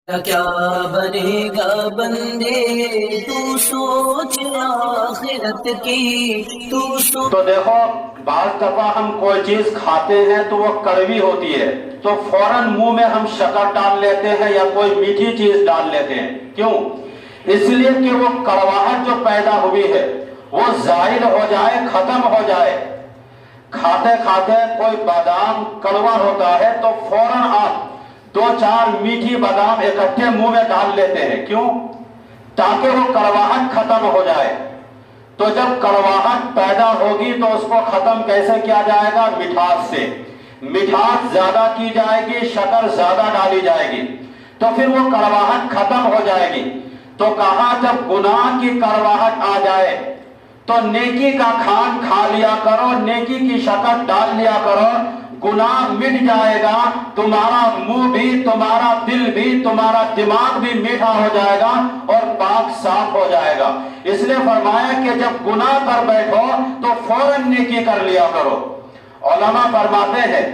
کیا بنے گا بندے تو سوچ آخرت کی تو دیکھو بعض دفعہ ہم کوئی چیز کھاتے ہیں تو وہ کڑوی ہوتی ہے تو فوراً منہ میں ہم شکر ڈال لیتے ہیں یا کوئی میٹھی چیز ڈال لیتے ہیں. کیوں؟ اس لیے کہ وہ کڑواہٹ جو پیدا ہوئی ہے وہ زائل ہو جائے، ختم ہو جائے. کھاتے کھاتے کوئی بادام کڑوا ہوتا ہے تو فوراً آپ 2-4 میٹھی بادام اکٹھے منہ میں ڈال لیتے ہیں. کیوں؟ تاکہ وہ کڑواہٹ ختم ہو جائے. تو جب کڑواہٹ پیدا ہوگی تو اس کو ختم کیسے کیا جائے گا؟ مٹھاس سے. مٹھاس زیادہ کی جائے گی، شکر زیادہ ڈالی جائے گی تو پھر وہ کڑواہٹ ختم ہو جائے گی. تو کہا جب گناہ کی کڑواہٹ آ جائے تو نیکی کا کھان کھا لیا کرو، نیکی کی شکر ڈال لیا کرو، گناہ مٹ جائے گا، تمہارا منہ بھی، تمہارا دل بھی، تمہارا دماغ بھی میٹھا ہو جائے گا اور پاک صاف ہو جائے گا. اس لیے فرمایا کہ جب گناہ کر بیٹھو تو فوراً نیکی کر لیا کرو. علماء فرماتے ہیں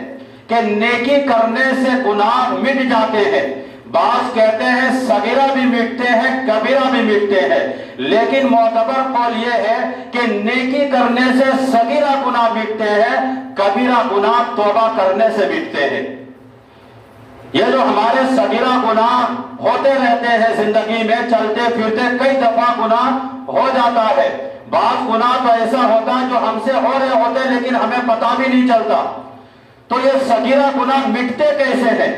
کہ نیکی کرنے سے گناہ مٹ جاتے ہیں. بعض کہتے ہیں صغیرہ بھی مٹتے ہیں، کبیرہ بھی مٹتے ہیں، لیکن معتبر قول یہ ہے کہ نیکی کرنے سے صغیرہ گناہ مٹتے ہیں، کبیرہ گناہ توبہ کرنے سے مٹتے ہیں. یہ جو ہمارے صغیرہ گناہ ہوتے رہتے ہیں زندگی میں، چلتے پھرتے کئی دفعہ گناہ ہو جاتا ہے. بعض گناہ تو ایسا ہوتا ہے جو ہم سے ہو رہے ہوتے ہیں لیکن ہمیں پتہ بھی نہیں چلتا. تو یہ صغیرہ گناہ مٹتے کیسے ہیں؟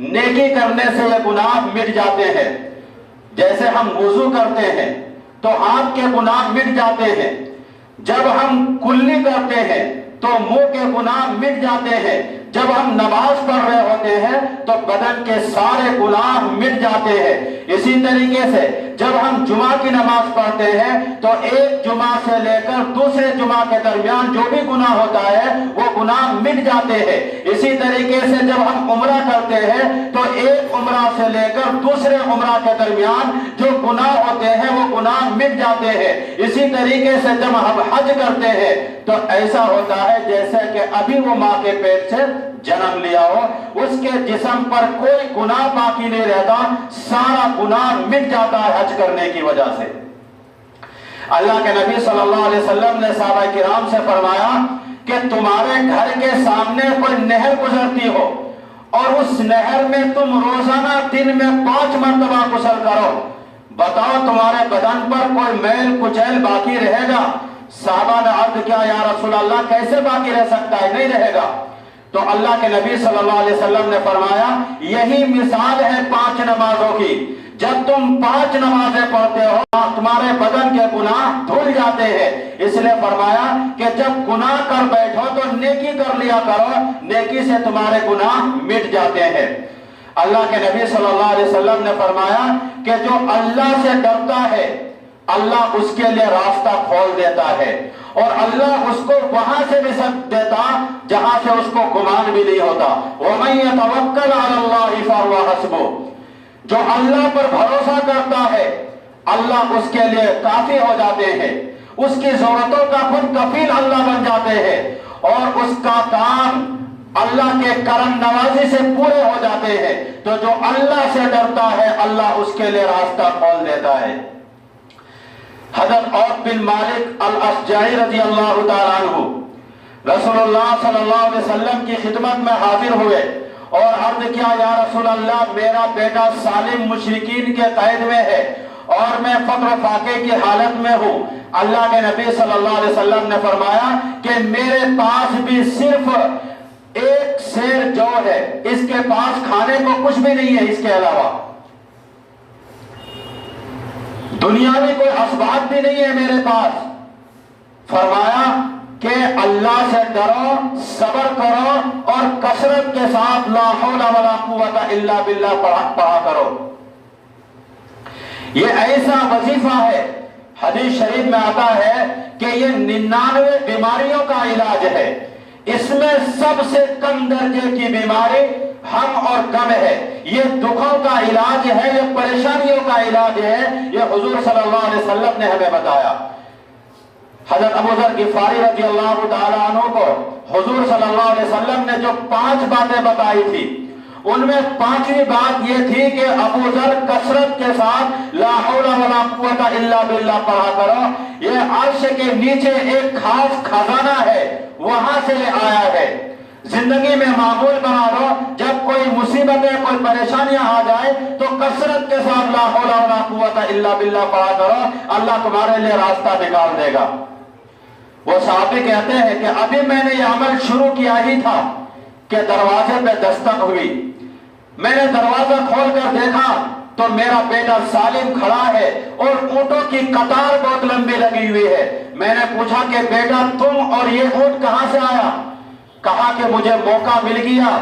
نیکی کرنے سے یہ گناہ مٹ جاتے ہیں. جیسے ہم وضو کرتے ہیں تو ہاتھ کے گناہ مٹ جاتے ہیں. جب ہم کلی کرتے ہیں تو منہ کے گناہ مٹ جاتے ہیں. جب ہم نماز پڑھ رہے ہوتے ہیں تو بدن کے سارے گناہ مٹ جاتے ہیں. اسی طریقے سے جب ہم جمعہ کی نماز پڑھتے ہیں تو ایک جمعہ سے لے کر دوسرے جمعہ کے درمیان جو بھی گناہ ہوتا ہے وہ گناہ مٹ جاتے ہیں. اسی طریقے سے جب ہم عمرہ کرتے ہیں تو ایک عمرہ سے لے کر دوسرے عمرہ کے درمیان جو گناہ ہوتے ہیں وہ گناہ مٹ جاتے ہیں. اسی طریقے سے جب ہم حج کرتے ہیں تو ایسا ہوتا ہے جیسے کہ ابھی وہ ماں کے پیٹ سے جنم لیا ہو، اس کے جسم پر کوئی گناہ باقی نہیں رہتا، سارا گناہ مٹ جاتا ہے حج کرنے کی وجہ سے. اللہ کے نبی صلی اللہ علیہ وسلم نے صحابہ کرام سے فرمایا کہ تمہارے گھر کے سامنے کوئی نہر گزرتی ہو اور اس نہر میں تم روزانہ دن میں 5 مرتبہ غسل کرو، بتاؤ تمہارے بدن پر کوئی میل کچیل باقی رہے گا؟ صحابہ نے عرض کیا یا رسول اللہ کیسے باقی رہ سکتا ہے؟ نہیں رہے گا. تو اللہ کے نبی صلی اللہ علیہ وسلم نے فرمایا یہی مثال ہے 5 نمازوں کی. جب تم 5 نمازیں پڑھتے ہو تمہارے بدن کے گناہ دھل جاتے ہیں. اس لیے فرمایا کہ جب گناہ کر بیٹھو تو نیکی کر لیا کرو، نیکی سے تمہارے گناہ مٹ جاتے ہیں. اللہ کے نبی صلی اللہ علیہ وسلم نے فرمایا کہ جو اللہ سے ڈرتا ہے اللہ اس کے لیے راستہ کھول دیتا ہے اور اللہ اس کو وہاں سے رزق دیتا جہاں سے اس کو گمان بھی نہیں ہوتا. وَمَن يَتَوَكَّلْ عَلَى اللَّهِ فَهُوَ حَسْبُهُ، جو اللہ پر بھروسہ کرتا ہے اللہ اس کے لیے کافی ہو جاتے ہیں، اس کی ضرورتوں کا خود کفیل اللہ بن جاتے ہیں اور اس کا کام اللہ کے کرم نوازی سے پورے ہو جاتے ہیں. تو جو اللہ سے ڈرتا ہے اللہ اس کے لیے راستہ کھول دیتا ہے. حضرت عوف بن مالک الاشجعی رضی اللہ تعالیٰ عنہ رسول اللہ صلی اللہ علیہ وسلم کی خدمت میں حاضر ہوئے اور عرض کیا یا رسول اللہ میرا بیٹا سالم مشرکین کے قید میں ہے اور میں فقر و فاقے کی حالت میں ہوں. اللہ کے نبی صلی اللہ علیہ وسلم نے فرمایا کہ میرے پاس بھی صرف ایک سیر جو ہے، اس کے پاس کھانے کو کچھ بھی نہیں ہے، اس کے علاوہ دنیاوی کوئی اسباب بھی نہیں ہے میرے پاس. فرمایا کہ اللہ سے ڈرو، صبر کرو اور کثرت کے ساتھ لا حول ولا قوت الا باللہ پڑھا کرو. یہ ایسا وظیفہ ہے، حدیث شریف میں آتا ہے کہ یہ 99 بیماریوں کا علاج ہے. اس میں سب سے کم درجے کی بیماری ہم اور غم ہے. یہ دکھوں کا علاج ہے، یہ پریشانیوں کا علاج ہے، یہ حضور صلی اللہ علیہ وسلم نے ہمیں بتایا. حضرت ابو ذر غفاری رضی اللہ تعالیٰ عنہ کو حضور صلی اللہ علیہ وسلم نے جو 5 باتیں بتائی تھی ان میں پانچویں بات یہ تھی کہ ابو ذر کثرت کے ساتھ لا حول ولا قوت الا باللہ پڑھا کرو، یہ عرش کے نیچے ایک خاص خزانہ ہے، وہاں سے آیا ہے۔ زندگی میں معمول بنا لو، جب کوئی مصیبتیں کوئی پریشانیاں آ جائے تو کثرت کے ساتھ لا حول ولا قوت الا باللہ پڑھا کرو، اللہ تمہارے لیے راستہ نکال دے گا۔ وہ صحابی کہتے ہیں کہ ابھی میں نے یہ عمل شروع کیا ہی تھا کہ دروازے پہ دستک ہوئی، میں نے دروازہ کھول کر دیکھا تو میرا بیٹا سالم کھڑا ہے اور اونٹوں کی قطار بہت لمبی لگی ہوئی ہے۔ میں نے پوچھا کہ بیٹا تم اور یہ اونٹ کہاں سے آیا؟ کہا کہ مجھے موقع مل گیا،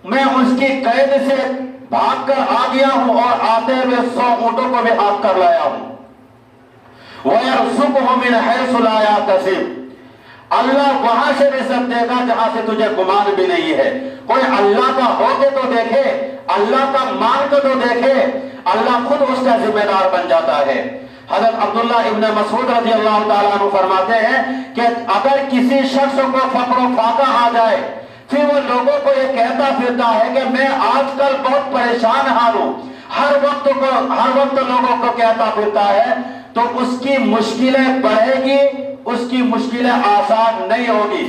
میں اس کی قید سے بھاگ کر آ گیا ہوں اور آتے ہوئے 100 اونٹوں کو بھی ہاتھ کر لایا ہوں۔ وَيَرْزُقُهُ مِنْ حَيْثُ لَا يَحْتَسِبُ، اللہ وہاں سے رزق دے گا جہاں سے تجھے گمان بھی نہیں ہے۔ کوئی اللہ کا ہو کے تو دیکھے، اللہ کا مان کے تو دیکھے، اللہ خود اس کا ذمہ دار بن جاتا ہے۔ حضرت عبداللہ ابن مسعود رضی اللہ تعالیٰ عنہ فرماتے ہیں کہ اگر کسی شخص کو فقر و فاقہ آ جائے پھر وہ لوگوں کو یہ کہتا پھرتا ہے کہ میں آج کل بہت پریشان حال ہوں، ہر وقت لوگوں کو کہتا پھرتا ہے، تو اس کی مشکلیں بڑھے گی، اس کی مشکلیں آسان نہیں ہوگی۔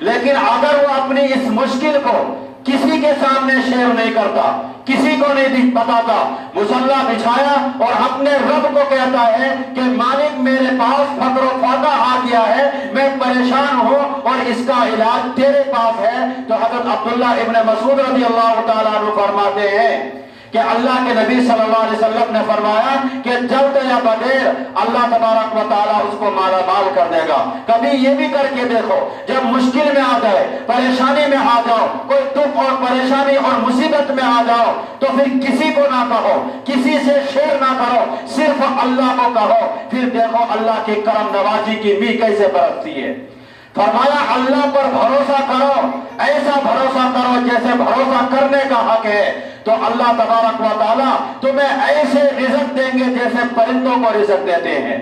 لیکن اگر وہ اپنی اس مشکل کو کسی کے سامنے شیئر نہیں کرتا، کسی کو نہیں بتاتا، مصلی بچھایا اور اپنے رب کو کہتا ہے کہ مالک میرے پاس فقر و فاقہ آ گیا ہے، میں پریشان ہوں اور اس کا علاج تیرے پاس ہے، تو حضرت عبداللہ ابن مسعود رضی اللہ تعالیٰ عنہ فرماتے ہیں کہ اللہ کے نبی صلی اللہ علیہ وسلم نے فرمایا کہ جلد یا بدیر اللہ تبارک و تعالیٰ اس کو مالا مال کر دے گا۔ کبھی یہ بھی کر کے دیکھو، جب مشکل میں آ جائے، پریشانی میں آ جاؤ، کوئی دکھ اور پریشانی اور مصیبت میں آ جاؤ تو پھر کسی کو نہ کہو، کسی سے شیئر نہ کرو، صرف اللہ کو کہو، پھر دیکھو اللہ کی کرم نوازی کی بھی کیسے برستی ہے۔ فرمایا اللہ پر بھروسہ کرو، ایسا بھروسہ کرو جیسے بھروسہ کرنے کا حق ہے، تو اللہ تبارک و تعالیٰ تمہیں ایسے رزق دیں گے جیسے پرندوں کو رزق دیتے ہیں۔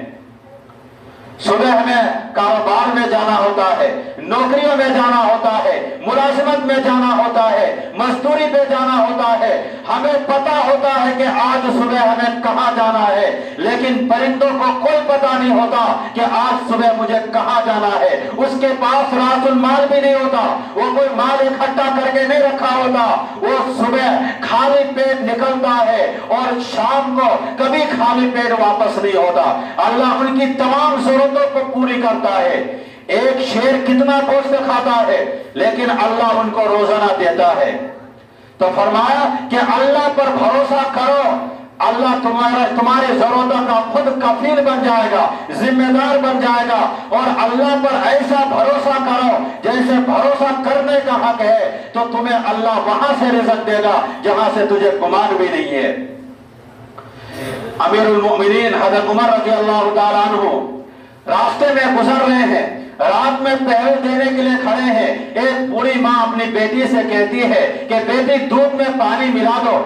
صبح ہمیں کاروبار میں جانا ہوتا ہے، نوکریوں میں جانا ہوتا ہے، ملازمت میں جانا ہوتا ہے، مزدوری پہ جانا ہوتا ہے، ہمیں پتا ہوتا ہے کہ آج صبح ہمیں کہاں جانا ہے، لیکن پرندوں کو کوئی پتا نہیں ہوتا کہ آج صبح مجھے کہاں جانا ہے۔ اس کے پاس راس المال بھی نہیں ہوتا، وہ کوئی مال اکٹھا کر کے نہیں رکھا ہوتا، وہ صبح خالی پیٹ نکلتا ہے اور شام کو کبھی خالی پیٹ واپس نہیں ہوتا۔ اللہ ان کی تمام ضرورتوں کو پوری کرتا ہے۔ ایک شیر کتنا گوشت کھاتا ہے لیکن اللہ ان کو روزانہ دیتا ہے۔ تو فرمایا کہ اللہ پر بھروسہ کرو، اللہ تمہاری ضرورتوں کا خود کفیل بن جائے گا، ذمہ دار بن جائے گا، اور اللہ پر ایسا بھروسہ کرو جیسے بھروسہ کرنے کا حق ہے، تو تمہیں اللہ وہاں سے رزق دے گا جہاں سے تجھے گمان بھی نہیں ہے۔ امیر المؤمنین حضرت عمر رضی اللہ تعالیٰ عنہ راستے میں گزر رہے ہیں، رات میں پہرے دینے کے لیے کھڑے ہیں، ایک بوڑھی ماں اپنی بیٹی سے کہتی ہے کہ بیٹی دودھ میں پانی ملا دو،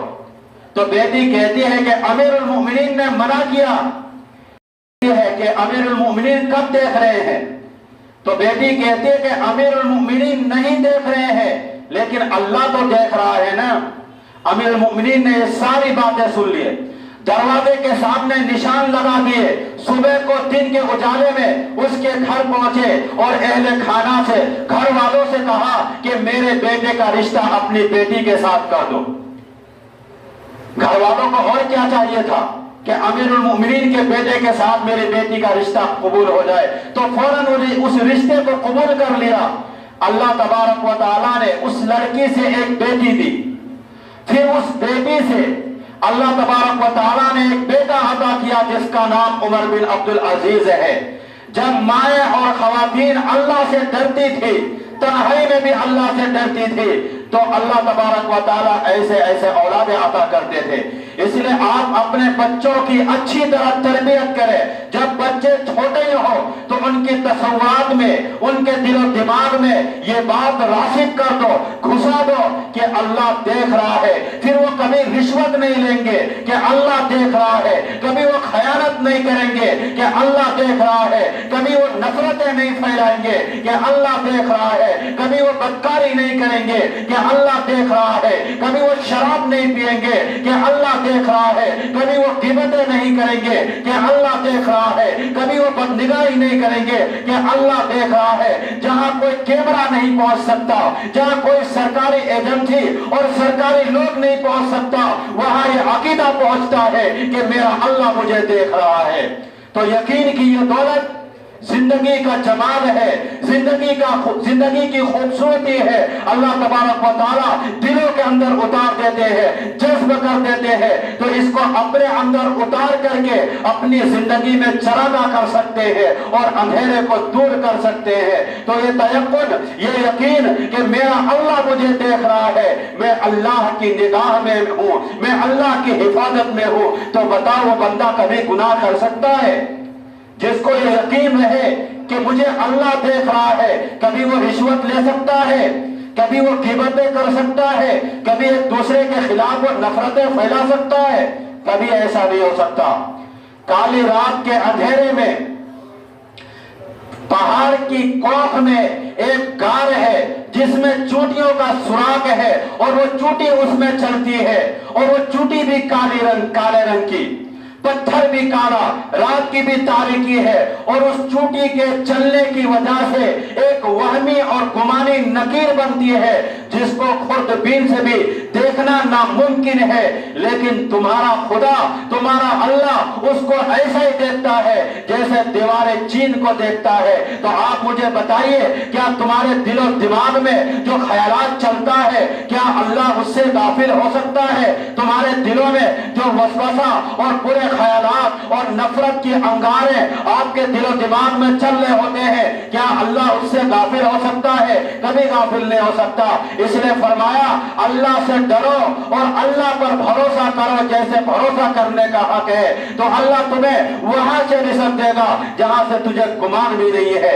تو بیٹی کہتی ہے کہ امیر المؤمنین نے منع کیا ہے کہ امیر المؤمنین کب دیکھ رہے ہیں؟ تو بیٹی کہتی ہے کہ امیر المؤمنین نہیں دیکھ رہے ہیں لیکن اللہ تو دیکھ رہا ہے نا۔ امیر المؤمنین نے یہ ساری باتیں سن لی، دروازے کے سامنے نشان لگا دیے، صبح کو دن کے اجالے میں اس کے گھر پہنچے اور اہل خانہ سے، گھر والوں سے کہا کہ میرے بیٹے کا رشتہ اپنی بیٹی کے ساتھ کر دو۔ گھر والوں کو اور کیا چاہیے تھا کہ امیر المؤمنین کے بیٹے کے ساتھ میری بیٹی کا رشتہ قبول ہو جائے، تو فوراً اس رشتے کو قبول کر لیا۔ اللہ تبارک و تعالیٰ نے اس لڑکی سے ایک بیٹی دی، پھر اس بیٹی سے اللہ تبارک و تعالیٰ نے ایک بیٹا عطا کیا جس کا نام عمر بن عبد العزیز ہے۔ جب مائیں اور خواتین اللہ سے ڈرتی تھی، تنہائی میں بھی اللہ سے ڈرتی تھی، تو اللہ تبارک و تعالیٰ ایسے ایسے اولادیں عطا کرتے تھے۔ اس لیے آپ اپنے بچوں کی اچھی طرح تربیت کریں۔ جب بچے چھوٹے ہوں تو ان کی تصورات میں، ان کے دل و دماغ میں یہ بات راسخ کر دو، گھسا دو کہ اللہ دیکھ رہا ہے۔ پھر وہ کبھی رشوت نہیں لیں گے کہ اللہ دیکھ رہا ہے، کبھی وہ خیانت نہیں کریں گے کہ اللہ دیکھ رہا ہے، کبھی وہ نفرتیں نہیں پھیلائیں گے کہ اللہ دیکھ رہا ہے، کبھی وہ بدکاری نہیں کریں گے کہ اللہ دیکھ رہا ہے، کبھی وہ شراب نہیں پیئیں گے کہ اللہ دیکھ رہا ہے، کبھی وہ غیبتیں نہیں کریں گے کہ اللہ دیکھ رہا ہے، کبھی وہ بدنگاہی نہیں کریں گے کہ اللہ دیکھ رہا ہے۔ جہاں کوئی کیمرہ نہیں پہنچ سکتا، جہاں کوئی سرکاری ایجنسی اور سرکاری لوگ نہیں پہنچ سکتا، وہاں یہ عقیدہ پہنچتا ہے کہ میرا اللہ مجھے دیکھ رہا ہے۔ تو یقین کی یہ دولت زندگی کا جمال ہے، زندگی کی خوبصورتی ہے۔ اللہ تبارک و تعالیٰ دلوں کے اندر اتار دیتے ہیں، جذب کر دیتے ہیں، تو اس کو اپنے اندر اتار کر کے اپنی زندگی میں چراغاں کر سکتے ہیں اور اندھیرے کو دور کر سکتے ہیں۔ تو یہ تیقن، یہ یقین کہ میرا اللہ مجھے دیکھ رہا ہے، میں اللہ کی نگاہ میں ہوں، میں اللہ کی حفاظت میں ہوں، تو بتاؤ وہ بندہ کبھی گناہ کر سکتا ہے؟ جس کو یہ یقین رہے کہ مجھے اللہ دیکھ رہا ہے، کبھی وہ رشوت لے سکتا ہے، کبھی وہ غیبتیں کر سکتا ہے، کبھی ایک دوسرے کے خلاف وہ نفرتیں پھیلا سکتا ہے؟ کبھی ایسا نہیں ہو سکتا۔ کالی رات کے اندھیرے میں پہاڑ کی کوکھ میں ایک غار ہے جس میں چوٹیوں کا سراغ ہے، اور وہ چوٹی اس میں چلتی ہے، اور وہ چوٹی بھی کالے رنگ کی، پتھر بھی کالا، رات کی بھی تاریکی ہے، اور اس چوٹی کے چلنے کی وجہ سے ایک وہمی اور گمانی نکیر بنتی ہے جس کو خوردبین سے بھی دیکھنا ناممکن ہے، لیکن تمہارا خدا، تمہارا اللہ اس کو ایسا ہی دیکھتا ہے جیسے دیوار چین کو دیکھتا ہے۔ تو آپ مجھے بتائیے، کیا تمہارے دل و دماغ میں جو خیالات چلتا ہے، کیا اللہ اس سے غافل ہو سکتا ہے؟ تمہارے دلوں میں جو وسوسہ اور برے خیالات اور نفرت کی انگاریں آپ کے دل و دماغ میں چل رہے ہوتے ہیں، کیا اللہ اس سے غافل ہو سکتا ہے؟ کبھی غافل نہیں ہو سکتا۔ اس لیے فرمایا اللہ سے ڈرو اور اللہ پر بھروسہ کرو جیسے بھروسہ کرنے کا حق ہے، تو اللہ تمہیں وہاں سے رزق دے گا جہاں سے تجھے گمان بھی نہیں ہے۔